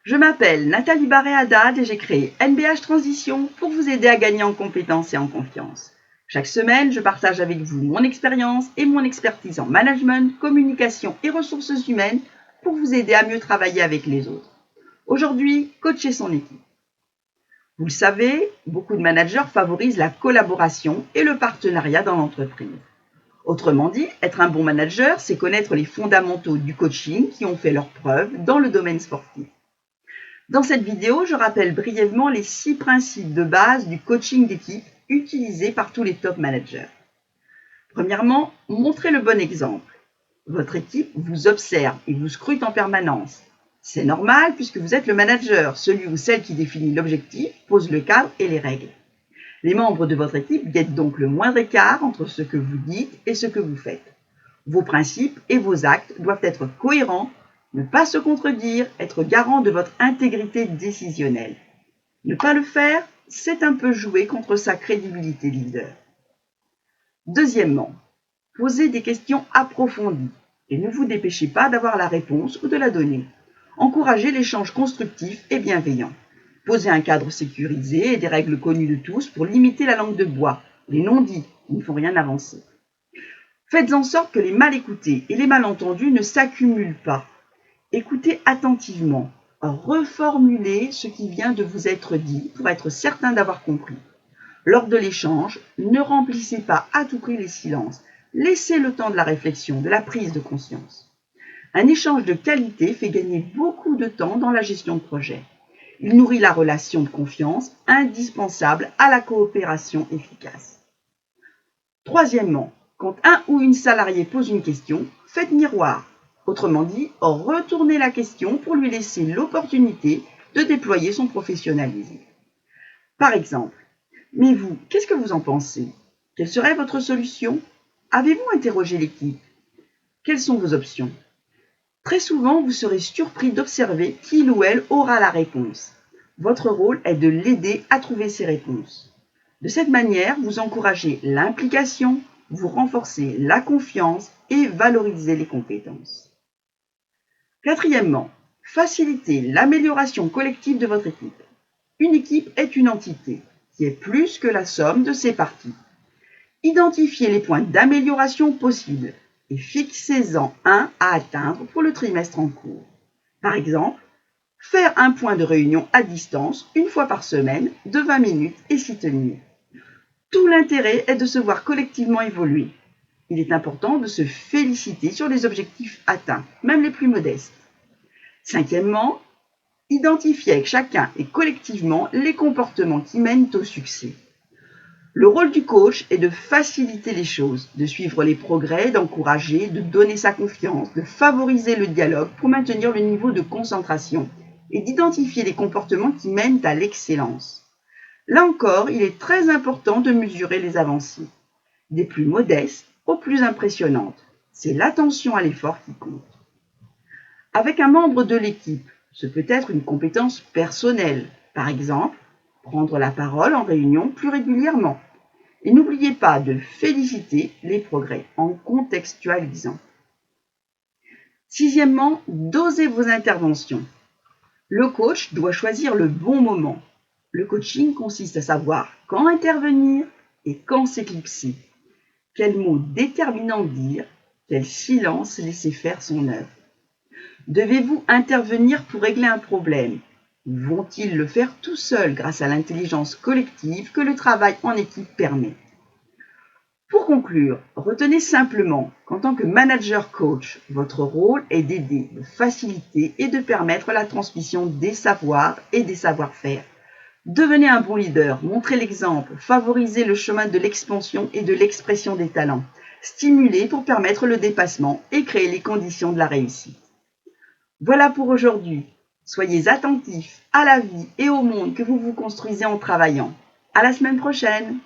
Je m'appelle Nathalie Barré-Haddad et j'ai créé NBH Transition pour vous aider à gagner en compétences et en confiance. Chaque semaine, je partage avec vous mon expérience et mon expertise en management, communication et ressources humaines pour vous aider à mieux travailler avec les autres. Aujourd'hui, coacher son équipe. Vous le savez, beaucoup de managers favorisent la collaboration et le partenariat dans l'entreprise. Autrement dit, être un bon manager, c'est connaître les fondamentaux du coaching qui ont fait leurs preuves dans le domaine sportif. Dans cette vidéo, je rappelle brièvement les 6 principes de base du coaching d'équipe utilisés par tous les top managers. Premièrement, montrez le bon exemple. Votre équipe vous observe et vous scrute en permanence. C'est normal puisque vous êtes le manager, celui ou celle qui définit l'objectif, pose le cadre et les règles. Les membres de votre équipe guettent donc le moindre écart entre ce que vous dites et ce que vous faites. Vos principes et vos actes doivent être cohérents, ne pas se contredire, être garant de votre intégrité décisionnelle. Ne pas le faire, c'est un peu jouer contre sa crédibilité de leader. Deuxièmement, posez des questions approfondies et ne vous dépêchez pas d'avoir la réponse ou de la donner. Encouragez l'échange constructif et bienveillant. Posez un cadre sécurisé et des règles connues de tous pour limiter la langue de bois, les non-dits qui ne font rien avancer. Faites en sorte que les mal écoutés et les malentendus ne s'accumulent pas. Écoutez attentivement, reformulez ce qui vient de vous être dit pour être certain d'avoir compris. Lors de l'échange, ne remplissez pas à tout prix les silences. Laissez le temps de la réflexion, de la prise de conscience. Un échange de qualité fait gagner beaucoup de temps dans la gestion de projet. Il nourrit la relation de confiance indispensable à la coopération efficace. Troisièmement, quand un ou une salariée pose une question, faites miroir. Autrement dit, retournez la question pour lui laisser l'opportunité de déployer son professionnalisme. Par exemple, mais vous, qu'est-ce que vous en pensez? Quelle serait votre solution? Avez-vous interrogé l'équipe? Quelles sont vos options? Très souvent, vous serez surpris d'observer qu'il ou elle aura la réponse. Votre rôle est de l'aider à trouver ses réponses. De cette manière, vous encouragez l'implication, vous renforcez la confiance et valorisez les compétences. Quatrièmement, facilitez l'amélioration collective de votre équipe. Une équipe est une entité qui est plus que la somme de ses parties. Identifiez les points d'amélioration possibles et fixez-en un à atteindre pour le trimestre en cours. Par exemple, faire un point de réunion à distance une fois par semaine de 20 minutes et s'y tenir. Tout l'intérêt est de se voir collectivement évoluer. Il est important de se féliciter sur les objectifs atteints, même les plus modestes. Cinquièmement, identifiez avec chacun et collectivement les comportements qui mènent au succès. Le rôle du coach est de faciliter les choses, de suivre les progrès, d'encourager, de donner sa confiance, de favoriser le dialogue pour maintenir le niveau de concentration et d'identifier les comportements qui mènent à l'excellence. Là encore, il est très important de mesurer les avancées, des plus modestes aux plus impressionnantes. C'est l'attention à l'effort qui compte. Avec un membre de l'équipe, ce peut être une compétence personnelle, par exemple, prendre la parole en réunion plus régulièrement. Et n'oubliez pas de féliciter les progrès en contextualisant. Sixièmement, dosez vos interventions. Le coach doit choisir le bon moment. Le coaching consiste à savoir quand intervenir et quand s'éclipser. Quels mots déterminants dire, quel silence laisser faire son œuvre. Devez-vous intervenir pour régler un problème? Vont-ils le faire tout seuls grâce à l'intelligence collective que le travail en équipe permet? Pour conclure, retenez simplement qu'en tant que manager coach, votre rôle est d'aider, de faciliter et de permettre la transmission des savoirs et des savoir-faire. Devenez un bon leader, montrez l'exemple, favorisez le chemin de l'expansion et de l'expression des talents, stimulez pour permettre le dépassement et créer les conditions de la réussite. Voilà pour aujourd'hui. Soyez attentifs à la vie et au monde que vous vous construisez en travaillant. À la semaine prochaine!